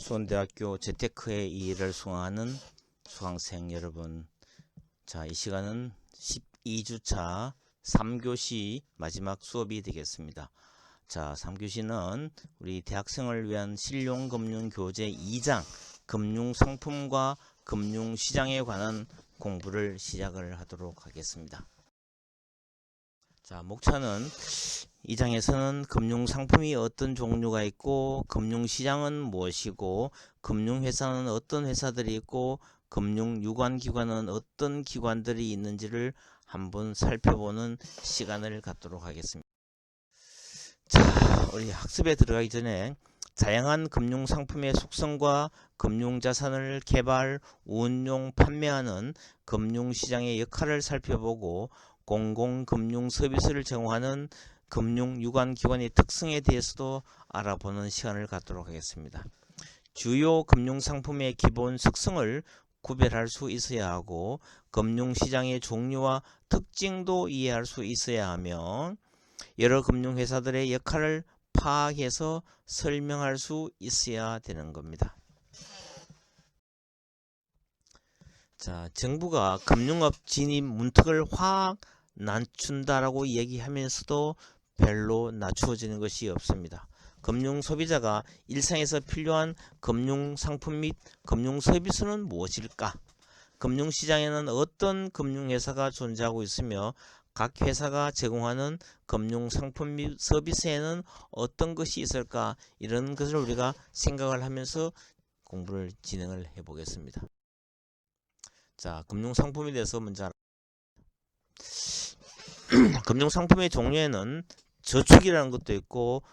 수원대학교 재테크의 이해를 수강하는 수강생 여러분, 자, 이 시간은 12주차 3교시 마지막 수업이 되겠습니다. 자, 3교시는 우리 대학생을 위한 실용금융교재 2장 금융상품과 금융시장에 관한 공부를 시작을 하도록 하겠습니다. 자, 목차는 이 장에서는 금융상품이 어떤 종류가 있고, 금융시장은 무엇이고, 금융회사는 어떤 회사들이 있고, 금융유관기관은 어떤 기관들이 있는지를 한번 살펴보는 시간을 갖도록 하겠습니다. 자, 우리 학습에 들어가기 전에 다양한 금융상품의 속성과 금융자산을 개발, 운용, 판매하는 금융시장의 역할을 살펴보고, 공공금융 서비스를 제공하는 금융유관기관의 특성에 대해서도 알아보는 시간을 갖도록 하겠습니다. 주요 금융상품의 기본 특성을 구별할 수 있어야 하고, 금융시장의 종류와 특징도 이해할 수 있어야 하며, 여러 금융회사들의 역할을 파악해서 설명할 수 있어야 되는 겁니다. 자, 정부가 금융업 진입 문턱을 확 낮춘다라고 얘기하면서도 별로 낮추어지는 것이 없습니다. 금융 소비자가 일상에서 필요한 금융 상품 및 금융 서비스는 무엇일까? 금융시장에는 어떤 금융회사가 존재하고 있으며 각 회사가 제공하는 금융 상품 및 서비스에는 어떤 것이 있을까? 이런 것을 우리가 생각을 하면서 공부를 진행을 해 보겠습니다. 자, 금융 상품에 대해서 먼저 금융 상품의 종류에는 저축이라는 것도 있고,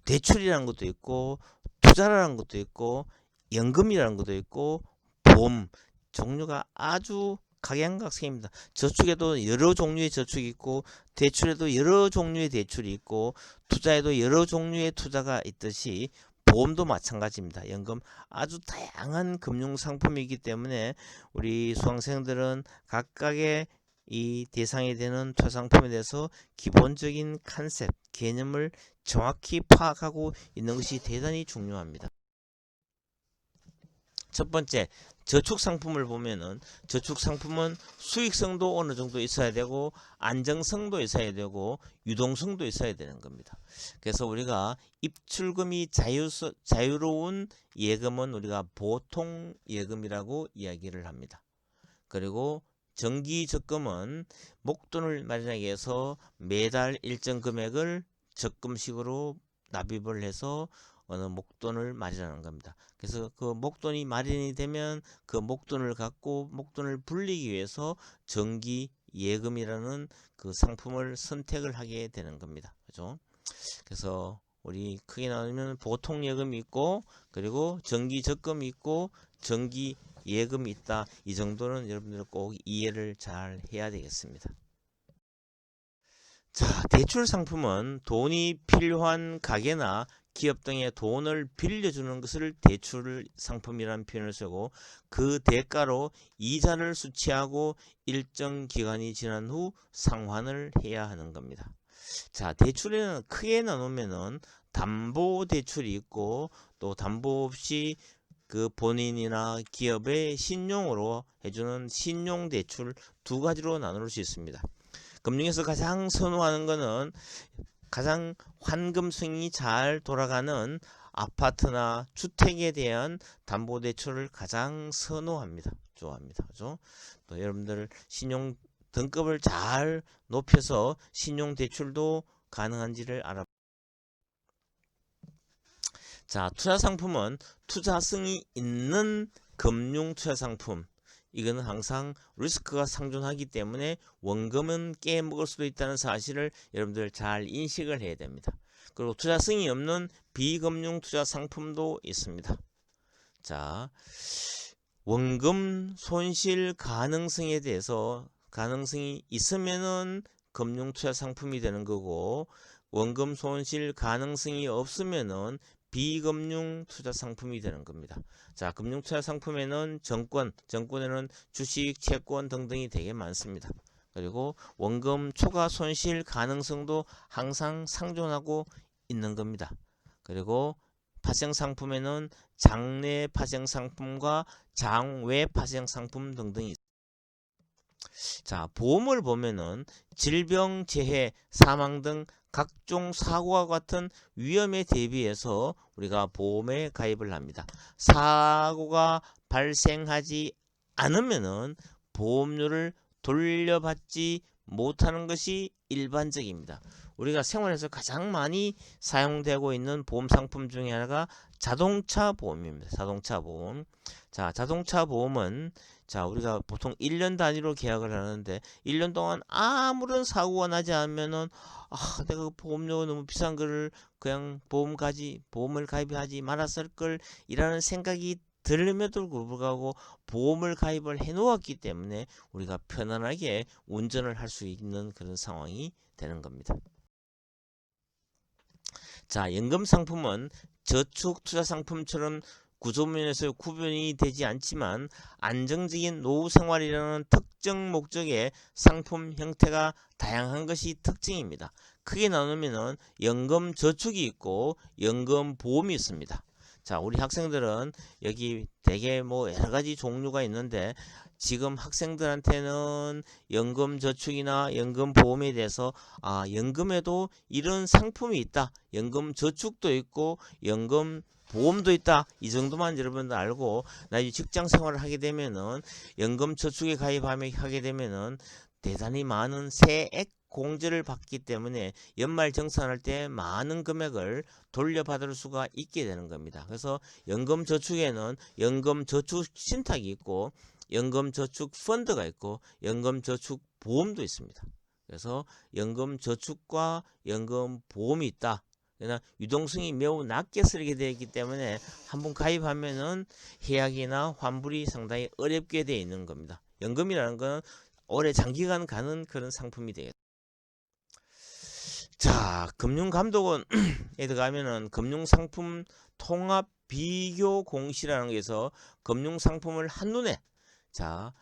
대출이라는 것도 있고, 투자라는 것도 있고, 연금이라는 것도 있고, 보험, 종류가 아주 각양각색입니다. 저축에도 여러 종류의 저축이 있고, 대출에도 여러 종류의 대출이 있고, 투자에도 여러 종류의 투자가 있듯이 보험도 마찬가지입니다. 연금, 아주 다양한 금융 상품이기 때문에 우리 수강생들은 각각의 이 대상이 되는 투자상품에 대해서 기본적인 컨셉, 개념을 정확히 파악하고 있는 것이 대단히 중요합니다. 첫 번째, 저축상품을 보면은 저축상품은 수익성도 어느 정도 있어야 되고, 안정성도 있어야 되고, 유동성도 있어야 되는 겁니다. 그래서 우리가 입출금이 자유로운 예금은 우리가 보통 예금이라고 이야기를 합니다. 그리고 정기적금은 목돈을 마련하기 위해서 매달 일정 금액을 적금식으로 납입을 해서 어느 목돈을 마련하는 겁니다. 그래서 그 목돈이 마련이 되면 그 목돈을 갖고 목돈을 불리기 위해서 정기 예금이라는 그 상품을 선택을 하게 되는 겁니다. 그죠? 그래서 우리 크게 나누면 보통 예금이 있고, 그리고 정기 적금이 있고, 정기 예금이 있다. 이 정도는 여러분들 꼭 이해를 잘 해야 되겠습니다. 자, 대출 상품은 돈이 필요한 가게나 기업 등의 돈을 빌려주는 것을 대출 상품이라는 표현을 쓰고, 그 대가로 이자를 수취하고 일정 기간이 지난 후 상환을 해야 하는 겁니다. 자, 대출에는 크게 나누면은 담보 대출이 있고, 또 담보 없이 그 본인이나 기업의 신용으로 해주는 신용 대출 두 가지로 나눌 수 있습니다. 금융에서 가장 선호하는 것은 가장 환금 수익이 잘 돌아가는 아파트나 주택에 대한 담보 대출을 가장 선호합니다. 좋아합니다. 그죠? 또 여러분들 신용 등급을 잘 높여서 신용 대출도 가능한지를 알아봅니다. 자, 투자 상품은 투자성이 있는 금융 투자 상품. 이거는 항상 리스크가 상존하기 때문에 원금은 깨먹을 수도 있다는 사실을 여러분들 잘 인식을 해야 됩니다. 그리고 투자성이 없는 비금융 투자 상품도 있습니다. 자, 원금 손실 가능성에 대해서 가능성이 있으면은 금융 투자 상품이 되는 거고, 원금 손실 가능성이 없으면은 비금융 투자 상품이 되는 겁니다. 자, 금융 투자 상품에는 정권에는 주식, 채권 등등이 되게 많습니다. 그리고 원금 초과 손실 가능성도 항상 상존하고 있는 겁니다. 그리고 파생 상품에는 장내 파생 상품과 장외 파생 상품 등등이 있습니다. 자, 보험을 보면은 질병, 재해, 사망 등 각종 사고와 같은 위험에 대비해서 우리가 보험에 가입을 합니다. 사고가 발생하지 않으면은 보험료를 돌려받지 못하는 것이 일반적입니다. 우리가 생활에서 가장 많이 사용되고 있는 보험 상품 중에 하나가 자동차 보험입니다. 자동차 보험. 자, 자동차 보험은 자, 우리가 보통 1년 단위로 계약을 하는데 1년 동안 아무런 사고가 나지 않으면은 내가 그 보험료가 너무 비싼 거를 그냥 보험을 가입하지 말았을 걸 이라는 생각이 들음에도 불구하고 보험을 가입을 해 놓았기 때문에 우리가 편안하게 운전을 할 수 있는 그런 상황이 되는 겁니다. 자, 연금 상품은 저축 투자 상품처럼 구조면에서 구분이 되지 않지만 안정적인 노후 생활이라는 특정 목적의 상품 형태가 다양한 것이 특징입니다. 크게 나누면 연금 저축이 있고 연금 보험이 있습니다. 자, 우리 학생들은 여기 되게 뭐 여러 가지 종류가 있는데 지금 학생들한테는 연금 저축이나 연금 보험에 대해서 연금에도 이런 상품이 있다. 연금 저축도 있고 연금 보험도 있다. 이 정도만 여러분들 알고 나중에 직장 생활을 하게 되면은 연금 저축에 하게 되면은 대단히 많은 세액 공제를 받기 때문에 연말 정산할 때 많은 금액을 돌려받을 수가 있게 되는 겁니다. 그래서 연금 저축에는 연금 저축 신탁이 있고 연금 저축 펀드가 있고 연금 저축 보험도 있습니다. 그래서 연금 저축과 연금 보험이 있다. 그러나 유동성이 매우 낮게 설계되어 있기 때문에 한번 가입하면은 해약이나 환불이 상당히 어렵게 되어 있는 겁니다. 연금이라는 건 오래 장기간 가는 그런 상품이 되겠다. 자, 금융감독원에 들어가면은 금융상품 통합 비교 공시라는 게서 금융상품을 한눈에 자,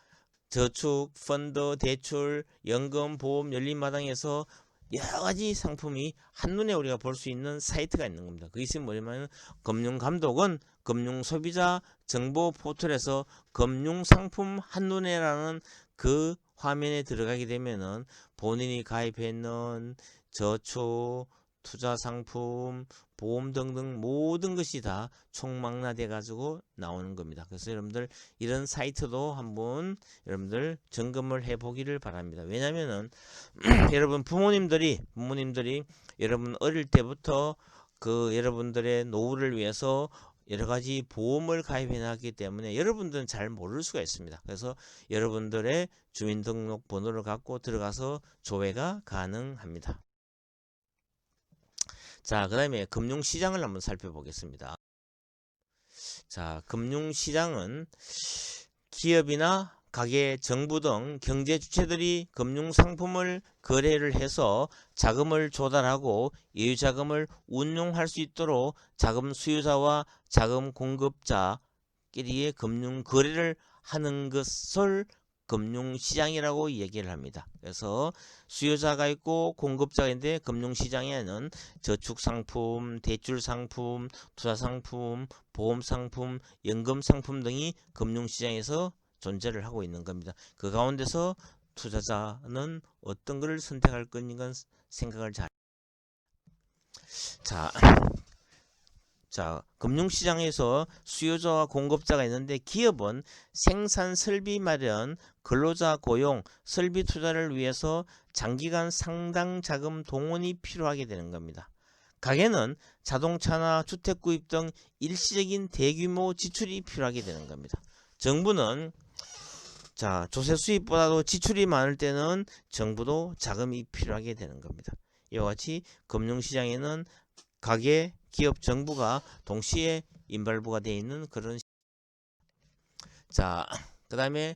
저축, 펀드, 대출, 연금, 보험, 열린마당에서 여러 가지 상품이 한눈에 우리가 볼 수 있는 사이트가 있는 겁니다. 그것이 뭐냐면 금융감독원 금융소비자 정보 포털에서 금융상품 한눈에라는 그 화면에 들어가게 되면은 본인이 가입해 있는 저축, 투자상품, 보험 등등 모든 것이 다 총망라돼 가지고 나오는 겁니다. 그래서 여러분들 이런 사이트도 한번 여러분들 점검을 해 보기를 바랍니다. 왜냐면은 여러분 부모님들이 여러분 어릴 때부터 그 여러분들의 노후를 위해서 여러 가지 보험을 가입해 놨기 때문에 여러분들은 잘 모를 수가 있습니다. 그래서 여러분들의 주민등록번호를 갖고 들어가서 조회가 가능합니다. 자, 그 다음에 금융시장을 한번 살펴보겠습니다. 자, 금융시장은 기업이나 가계, 정부 등 경제 주체들이 금융상품을 거래를 해서 자금을 조달하고 예유자금을 운용할 수 있도록 자금 수요자와 자금 공급자끼리의 금융 거래를 하는 것을 금융시장이라고 얘기를 합니다. 그래서 수요자가 있고 공급자가 있는데 금융시장에는 저축상품, 대출상품, 투자상품, 보험상품, 연금상품 등이 금융시장에서 존재를 하고 있는 겁니다. 그 가운데서 투자자는 어떤 것을 선택할 건가 생각을 자, 금융시장에서 수요자와 공급자가 있는데 기업은 생산 설비 마련, 근로자 고용, 설비 투자를 위해서 장기간 상당 자금 동원이 필요하게 되는 겁니다. 가게는 자동차나 주택 구입 등 일시적인 대규모 지출이 필요하게 되는 겁니다. 정부는 자, 조세 수입보다도 지출이 많을 때는 정부도 자금이 필요하게 되는 겁니다. 이와 같이 금융시장에는 가계, 기업, 정부가 동시에 인발부가 되어 있는 그런 자, 그 다음에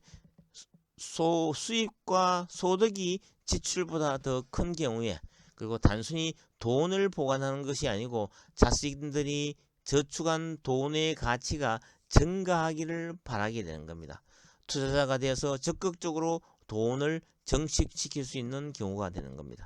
수입과 소득이 지출보다 더 큰 경우에 그리고 단순히 돈을 보관하는 것이 아니고 자신들이 저축한 돈의 가치가 증가하기를 바라게 되는 겁니다. 투자자가 되어서 적극적으로 돈을 정식시킬 수 있는 경우가 되는 겁니다.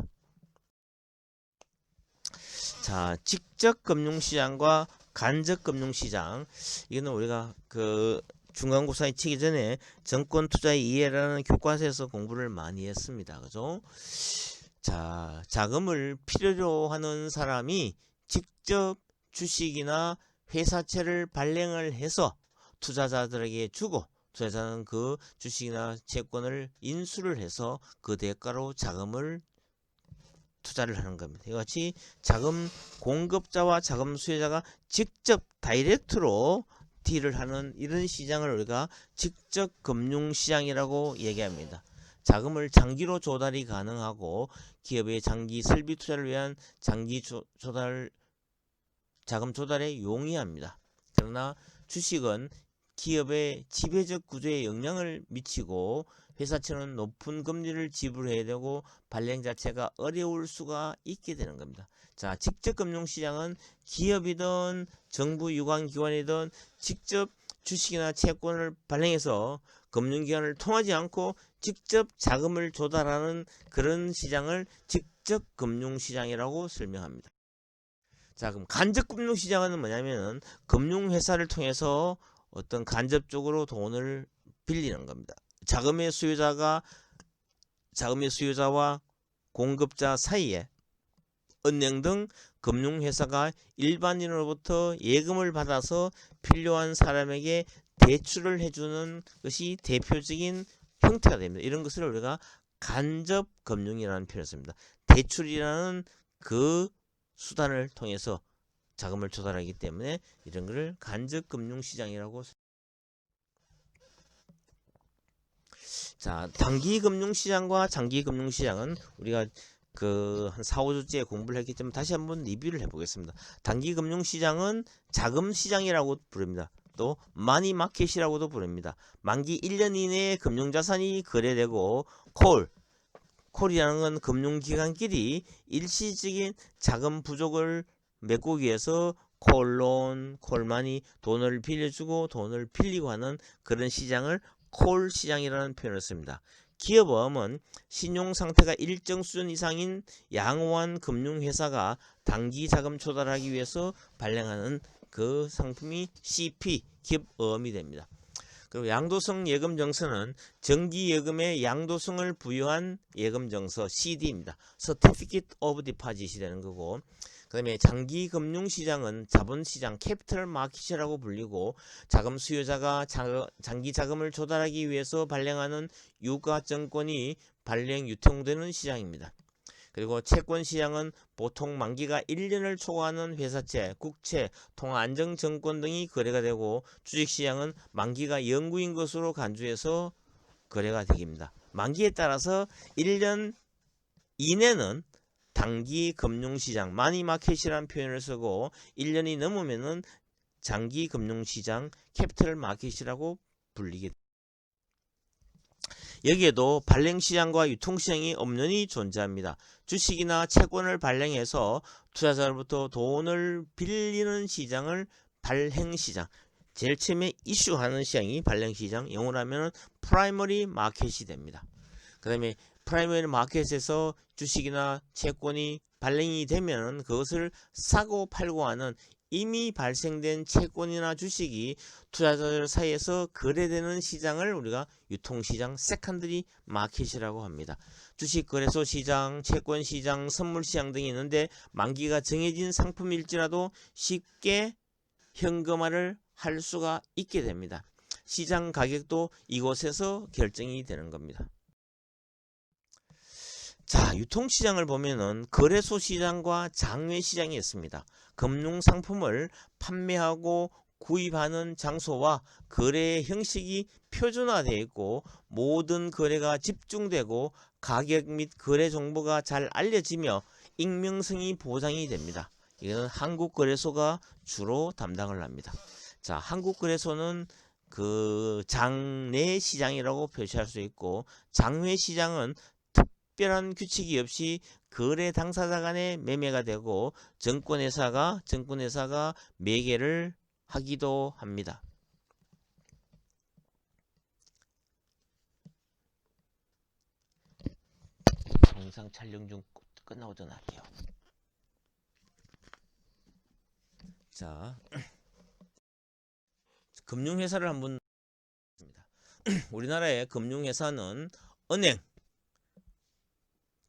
자, 직접 금융시장과 간접금융시장, 이거는 우리가 그 중간고사에 치기 전에 정권투자의 이해라는 교과서에서 공부를 많이 했습니다. 그죠? 자, 자금을 필요로 하는 사람이 직접 주식이나 회사채를 발행을 해서 투자자들에게 주고, 투자자는 그 주식이나 채권을 인수를 해서 그 대가로 자금을 투자를 하는 겁니다. 이같이 자금 공급자와 자금 수요자가 직접 다이렉트로 딜을 하는 이런 시장을 우리가 직접 금융시장이라고 얘기합니다. 자금을 장기로 조달이 가능하고 기업의 장기 설비 투자를 위한 장기 자금 조달에 용이합니다. 그러나 주식은 기업의 지배적 구조에 영향을 미치고 회사채는 높은 금리를 지불해야 되고 발행 자체가 어려울 수가 있게 되는 겁니다. 자, 직접 금융시장은 기업이든 정부 유관기관이든 직접 주식이나 채권을 발행해서 금융기관을 통하지 않고 직접 자금을 조달하는 그런 시장을 직접 금융시장이라고 설명합니다. 자, 그럼 간접 금융시장은 뭐냐면은 금융회사를 통해서 어떤 간접적으로 돈을 빌리는 겁니다. 자금의 수요자와 공급자 사이에 은행 등 금융회사가 일반인으로부터 예금을 받아서 필요한 사람에게 대출을 해주는 것이 대표적인 형태가 됩니다. 이런 것을 우리가 간접금융이라는 표현을 씁니다. 대출이라는 그 수단을 통해서 자금을 조달하기 때문에 이런 것을 간접금융시장이라고. 자, 단기금융시장과 장기금융시장은 우리가 그 한 4, 5주째 공부를 했기 때문에 다시 한번 리뷰를 해보겠습니다. 단기금융시장은 자금시장이라고 부릅니다. 또 마니마켓이라고도 부릅니다. 만기 1년 이내에 금융자산이 거래되고 콜이라는 건 금융기관끼리 일시적인 자금 부족을 메꾸기 위해서 콜론, 콜마니, 돈을 빌려주고 돈을 빌리고 하는 그런 시장을 콜 시장이라는 표현을 씁니다. 기업은 신용 상태가 일정 수준 이상인 양호한 금융회사가 단기 자금 조달하기 위해서 발행하는 그 상품이 CP, 기업어음이 됩니다. 그리고 양도성 예금정서는 정기예금의 양도성을 부여한 예금정서 CD입니다. Certificate of Deposit이 되는 거고, 그 다음에 장기금융시장은 자본시장 캐피털 마켓이라고 불리고 자금 수요자가 장기 자금을 조달하기 위해서 발행하는 유가증권이 발행 유통되는 시장입니다. 그리고 채권시장은 보통 만기가 1년을 초과하는 회사채, 국채, 통화안정증권 등이 거래가 되고 주식시장은 만기가 영구인 것으로 간주해서 거래가 됩니다. 만기에 따라서 1년 이내는 단기 금융시장, 마니마켓이라는 표현을 쓰고 1년이 넘으면은 장기 금융시장, 캐피털 마켓이라고 불리게 됩니다. 여기에도 발행시장과 유통시장이 엄연히 존재합니다. 주식이나 채권을 발행해서 투자자로부터 돈을 빌리는 시장을 발행시장, 제일 처음에 이슈하는 시장이 발행시장, 영어로 하면 프라이머리 마켓이 됩니다. 그 다음에 프라이머리 마켓에서 주식이나 채권이 발행이 되면 그것을 사고 팔고 하는 이미 발생된 채권이나 주식이 투자자들 사이에서 거래되는 시장을 우리가 유통시장, 세컨더리 마켓이라고 합니다. 주식거래소 시장, 채권시장, 선물시장 등이 있는데 만기가 정해진 상품일지라도 쉽게 현금화를 할 수가 있게 됩니다. 시장 가격도 이곳에서 결정이 되는 겁니다. 자, 유통시장을 보면은 거래소 시장과 장외 시장이 있습니다. 금융상품을 판매하고 구입하는 장소와 거래의 형식이 표준화되어 있고 모든 거래가 집중되고 가격 및 거래 정보가 잘 알려지며 익명성이 보장이 됩니다. 이거는 한국거래소가 주로 담당을 합니다. 자, 한국거래소는 그 장내 시장이라고 표시할 수 있고 장외 시장은 특별한 규칙이 없이 거래 당사자 간의 매매가 되고 증권회사가 매개를 하기도 합니다. 영상 촬영 중 끝나고 전화할게요. 자, 금융회사를 한번 보겠습니다. 우리나라의 금융회사는 은행,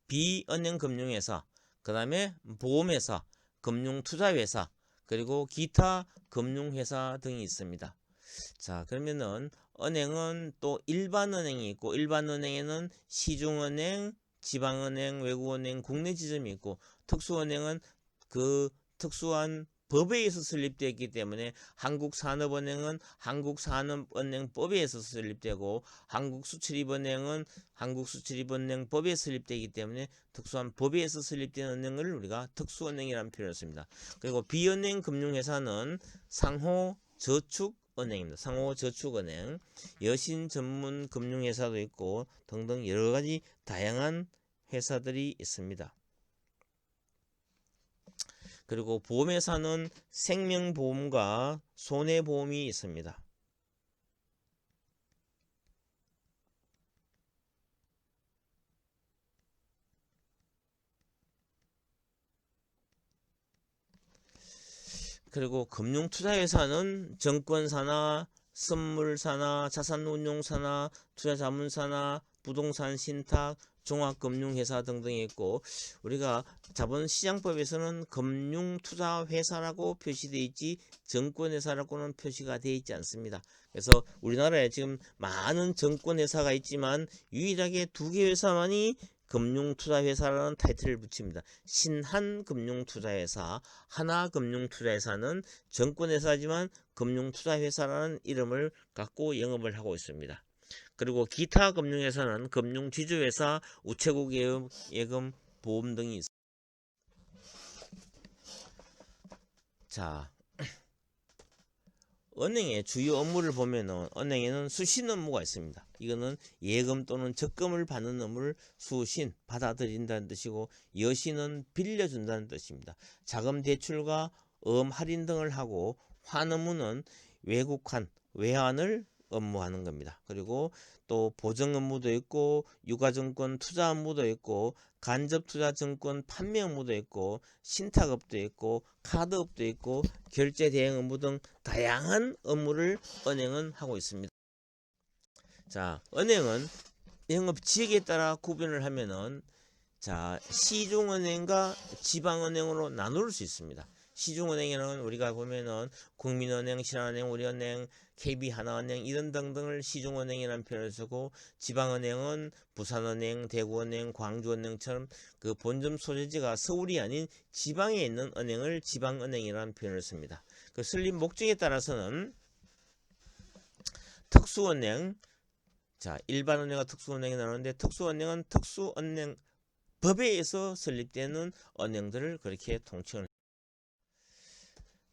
비은행 금융회사, 그 다음에 보험회사, 금융투자회사, 그리고 기타 금융회사 등이 있습니다. 자, 그러면은 은행은 또 일반은행이 있고, 일반은행에는 시중은행, 지방은행, 외국은행, 국내 지점이 있고, 특수은행은 그 특수한 법에 의해서 설립되어 있기 때문에 한국산업은행은 한국산업은행법에 의해서 설립되고, 한국수출입은행은 한국수출입은행법에 설립되기 때문에 특수한 법에 의해서 설립된 은행을 우리가 특수은행이라는 표현을 씁니다. 그리고 비은행 금융회사는 상호저축은행입니다. 상호저축은행, 여신 전문 금융회사도 있고 등등 여러가지 다양한 회사들이 있습니다. 그리고 보험회사는 생명보험과 손해보험이 있습니다. 그리고 금융투자회사는 증권사나 선물사나 자산운용사나 투자자문사나 부동산 신탁, 종합금융회사 등등이 있고, 우리가 자본시장법에서는 금융투자회사라고 표시되어 있지 증권회사라고는 표시가 되어 있지 않습니다. 그래서 우리나라에 지금 많은 증권회사가 있지만 유일하게 두 개 회사만이 금융투자회사라는 타이틀을 붙입니다. 신한금융투자회사, 하나금융투자회사는 증권회사지만 금융투자회사라는 이름을 갖고 영업을 하고 있습니다. 그리고 기타 금융회사는 금융지주회사, 우체국 예금, 보험 등이 있습니다. 자, 은행의 주요 업무를 보면은 은행에는 수신 업무가 있습니다. 이거는 예금 또는 적금을 받는 업무를 수신, 받아들인다는 뜻이고, 여신은 빌려준다는 뜻입니다. 자금 대출과 할인 등을 하고, 환 업무는 외국환, 외환을 업무하는 겁니다. 그리고 또 보증 업무도 있고, 유가증권 투자 업무도 있고, 간접투자증권 판매 업무도 있고, 신탁업도 있고, 카드업도 있고, 결제 대행 업무 등 다양한 업무를 은행은 하고 있습니다. 자, 은행은 영업 지역에 따라 구분을 하면은, 자, 시중은행과 지방은행으로 나눌 수 있습니다. 시중은행에는 우리가 보면은 국민은행, 신한은행, 우리은행, KB하나은행 이런 등등을 시중은행이라는 표현을 쓰고, 지방은행은 부산은행, 대구은행, 광주은행처럼 그 본점 소재지가 서울이 아닌 지방에 있는 은행을 지방은행이라는 표현을 씁니다. 그 설립 목적에 따라서는 특수은행, 자, 일반은행과 특수은행이 나오는데, 특수은행은 특수은행 법에 의해서 설립되는 은행들을 그렇게 통칭을.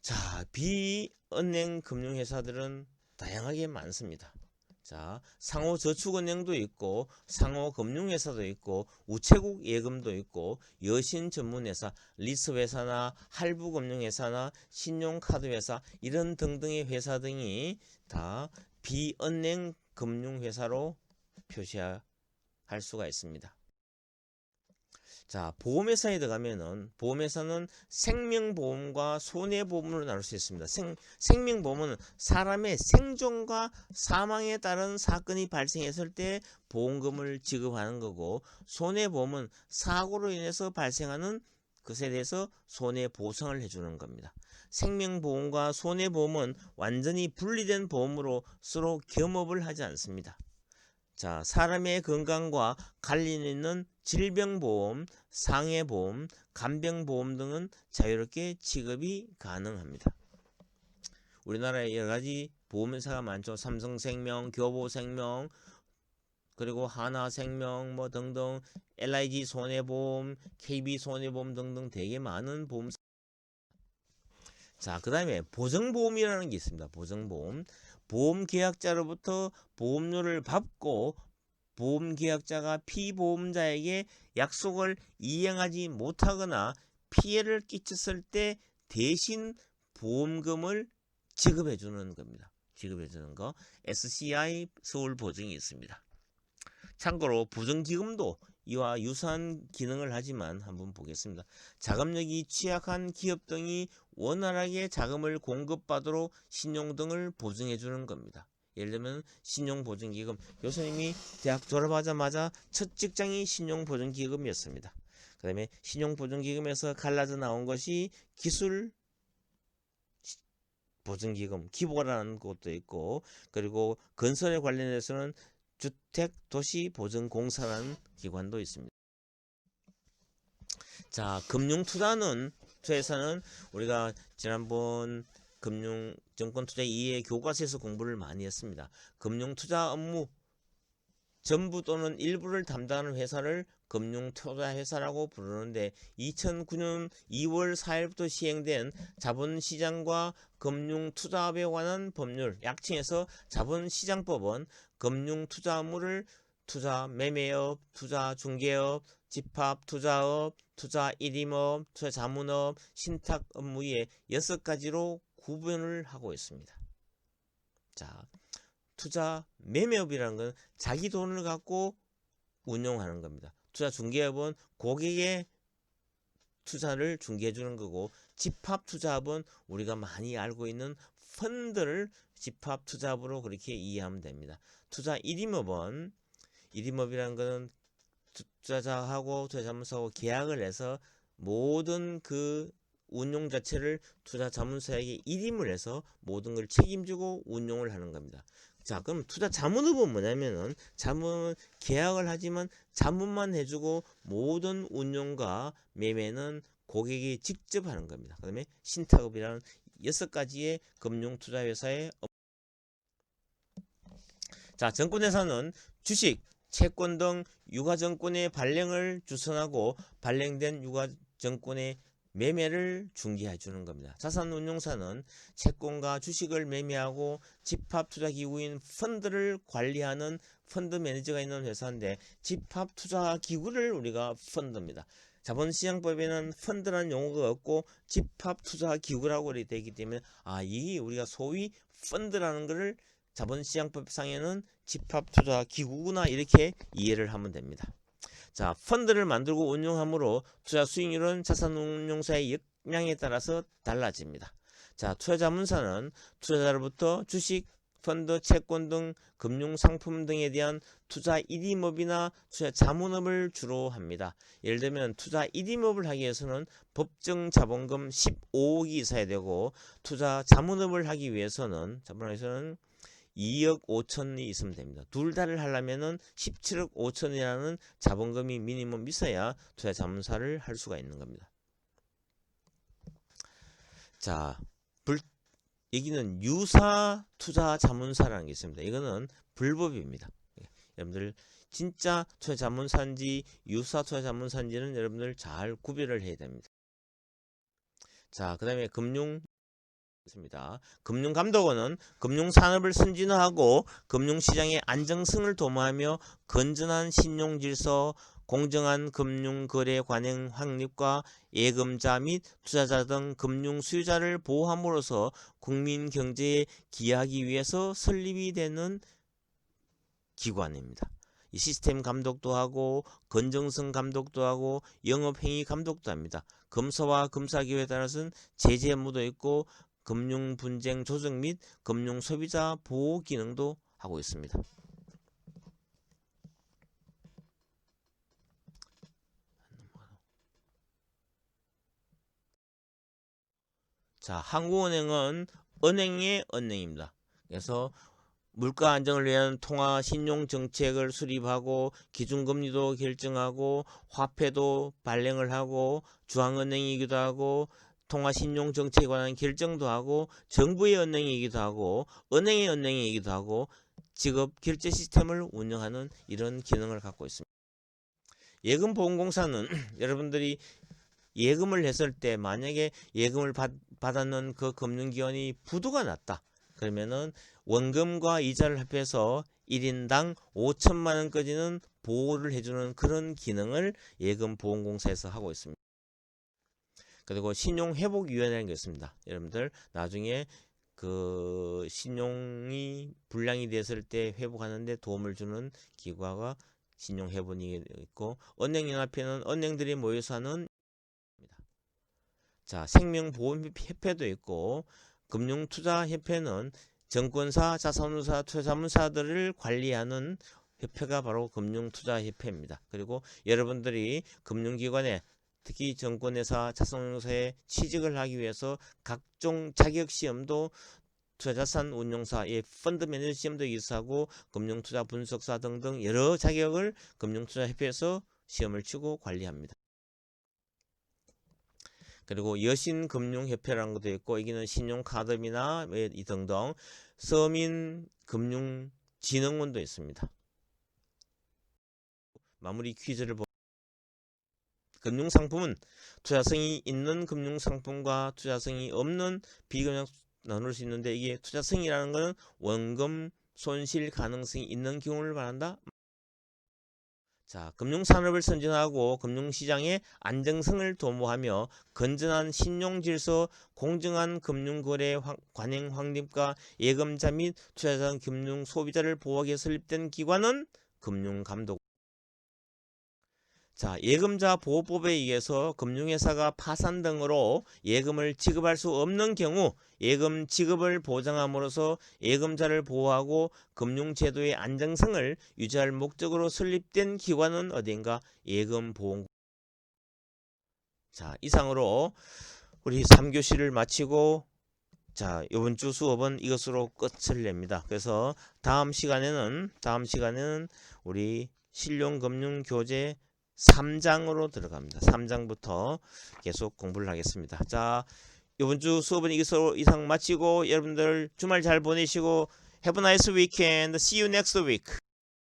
자, 비은행 금융회사들은 다양하게 많습니다. 자, 상호저축은행도 있고, 상호금융회사도 있고, 우체국 예금도 있고, 여신 전문회사, 리스회사나 할부금융회사나 신용카드회사 이런 등등의 회사 등이 다 비은행 금융회사로 표시할 수가 있습니다. 자, 보험회사에 들어가면은 보험회사는 생명보험과 손해보험으로 나눌 수 있습니다. 생명보험은 사람의 생존과 사망에 따른 사건이 발생했을 때 보험금을 지급하는 거고, 손해보험은 사고로 인해서 발생하는 것에 대해서 손해보상을 해주는 겁니다. 생명보험과 손해보험은 완전히 분리된 보험으로 서로 겸업을 하지 않습니다. 자, 사람의 건강과 관련 있는 질병보험, 상해보험, 간병보험 등은 자유롭게 지급이 가능합니다. 우리나라에 여러가지 보험회사가 많죠. 삼성생명, 교보생명, 그리고 하나생명 뭐 등등, LIG 손해보험, KB 손해보험 등등 되게 많은 보험사. 자, 그 다음에 보증보험이라는 게 있습니다. 보증보험. 보험계약자로부터 보험료를 받고 보험계약자가 피보험자에게 약속을 이행하지 못하거나 피해를 끼쳤을 때 대신 보험금을 지급해 주는 겁니다. 지급해 주는 거. SCI 서울보증이 있습니다. 참고로 보증기금도 이와 유사한 기능을 하지만 한번 보겠습니다. 자금력이 취약한 기업 등이 원활하게 자금을 공급받도록 신용 등을 보증해 주는 겁니다. 예를 들면 신용보증기금, 교수님이 대학 졸업하자마자 첫 직장이 신용보증기금이었습니다. 그 다음에 신용보증기금에서 갈라져 나온 것이 기술보증기금, 기보라는 것도 있고, 그리고 건설에 관련해서는 주택도시보증공사라는 기관도 있습니다. 자, 금융투자에서는 우리가 지난번 금융증권투자 2의 교과서에서 공부를 많이 했습니다. 금융투자 업무 전부 또는 일부를 담당하는 회사를 금융투자회사라고 부르는데 2009년 2월 4일부터 시행된 자본시장과 금융투자업에 관한 법률, 약칭해서 자본시장법은 금융투자 업무를 투자 매매업, 투자 중개업, 집합 투자업, 투자 일임업, 투자 자문업, 신탁 업무의 6가지로 구분을 하고 있습니다. 자, 투자 매매업이라는 건 자기 돈을 갖고 운용하는 겁니다. 투자 중개업은 고객의 투자를 중개해 주는 거고, 집합 투자업은 우리가 많이 알고 있는 펀드를 집합 투자업으로 그렇게 이해하면 됩니다. 투자 일임업이라는 것은 투자자하고 투자자문사하고 계약을 해서 모든 그 운용 자체를 투자자문사에게 일임을 해서 모든 걸 책임지고 운용을 하는 겁니다. 자, 그럼 투자 자문업은 뭐냐면은 자문 계약을 하지만 자문만 해주고 모든 운용과 매매는 고객이 직접 하는 겁니다. 그 다음에 신탁업이라는 6가지의 금융투자회사의 자, 정권회사는 주식, 채권 등 유가증권의 발행을 주선하고 발행된 유가증권의 매매를 중개해 주는 겁니다. 자산운용사는 채권과 주식을 매매하고 집합투자기구인 펀드를 관리하는 펀드 매니저가 있는 회사인데, 집합투자기구를 우리가 펀드입니다. 자본시장법에는 펀드라는 용어가 없고 집합투자기구라고 되어 있기 때문에 이 우리가 소위 펀드라는 것을 자본시장법상에는 집합투자기구구나 이렇게 이해를 하면 됩니다. 자, 펀드를 만들고 운용함으로 투자 수익률은 자산운용사의 역량에 따라서 달라집니다. 자, 투자자문사는 투자자로부터 주식, 펀드, 채권 등 금융상품 등에 대한 투자 일임업이나 투자 자문업을 주로 합니다. 예를 들면 투자 일임업을 하기 위해서는 법정 자본금 15억이 있어야 되고, 투자 자문업을 하기 위해서는 2억 5천이 있으면 됩니다. 둘 다를 하려면은 17억 5천이라는 자본금이 미니멈 있어야 투자 자문사를 할 수가 있는 겁니다. 자, 여기는 유사 투자 자문사라는 게 있습니다. 이거는 불법입니다. 여러분들 진짜 투자 자문사인지 유사 투자 자문사인지는 여러분들 잘 구별을 해야 됩니다. 자, 그 다음에 금융감독원은 금융산업을 순진화하고 금융시장의 안정성을 도모하며 건전한 신용질서, 공정한 금융거래 관행 확립과 예금자 및 투자자 등 금융수요자를 보호함으로써 국민경제에 기여하기 위해서 설립이 되는 기관입니다. 이 시스템 감독도 하고 건정성 감독도 하고 영업행위 감독도 합니다. 검사와 검사기호에 따라서는 제재 업무도 있고 금융분쟁 조정 및 금융소비자 보호 기능도 하고 있습니다. 자, 한국은행은 은행의 은행입니다. 그래서 물가 안정을 위한 통화 신용 정책을 수립하고 기준금리도 결정하고 화폐도 발행을 하고 중앙은행이기도 하고 통화신용정책에 관한 결정도 하고 정부의 은행이기도 하고 은행의 은행이기도 하고 직업 결제 시스템을 운영하는 이런 기능을 갖고 있습니다. 예금보험공사는 여러분들이 예금을 했을 때 만약에 예금을 받았는 그 금융기관이 부도가 났다. 그러면은 원금과 이자를 합해서 1인당 5천만 원까지는 보호를 해주는 그런 기능을 예금보험공사에서 하고 있습니다. 그리고 신용회복위원회라는 게 있습니다. 여러분들 나중에 그 신용이 불량이 됐을 때 회복하는데 도움을 주는 기관과 신용해본이 있고, 은행연합회는 은행들이 모여서 하는 입니다. 자, 생명보험협회도 있고, 금융투자협회는 증권사, 자산운용사, 투자자문사들을 관리하는 협회가 바로 금융투자협회입니다. 그리고 여러분들이 금융기관에 특히 증권회사, 자산운용사에 취직을 하기 위해서 각종 자격시험도 투자자산 운용사의 펀드 매니저 시험도 있어하고 금융투자 분석사 등등 여러 자격을 금융투자협회에서 시험을 치고 관리합니다. 그리고 여신금융협회라는 것도 있고, 여기는 신용카드비나 이 등등 서민금융진흥원도 있습니다. 마무리 퀴즈를 보면 금융상품은 투자성이 있는 금융상품과 투자성이 없는 비금융 나눌 수 있는데, 이게 투자성이라는 것은 원금 손실 가능성이 있는 경우를 말한다. 자, 금융산업을 선진하고 금융시장의 안정성을 도모하며 건전한 신용질서, 공정한 금융거래 관행 확립과 예금자 및 투자자 금융 소비자를 보호하기 위해 설립된 기관은 금융감독. 자, 예금자 보호법에 의해서 금융회사가 파산 등으로 예금을 지급할 수 없는 경우 예금 지급을 보장함으로써 예금자를 보호하고 금융제도의 안정성을 유지할 목적으로 설립된 기관은 어딘가? 예금보험. 자, 이상으로 우리 3교시를 마치고, 자, 이번 주 수업은 이것으로 끝을 냅니다. 그래서 다음 시간에는 우리 실용금융교재 3장으로 들어갑니다. 3장부터 계속 공부를 하겠습니다. 자, 이번 주 수업은 이것으로 이상 마치고, 여러분들 주말 잘 보내시고, Have a nice weekend. See you next week.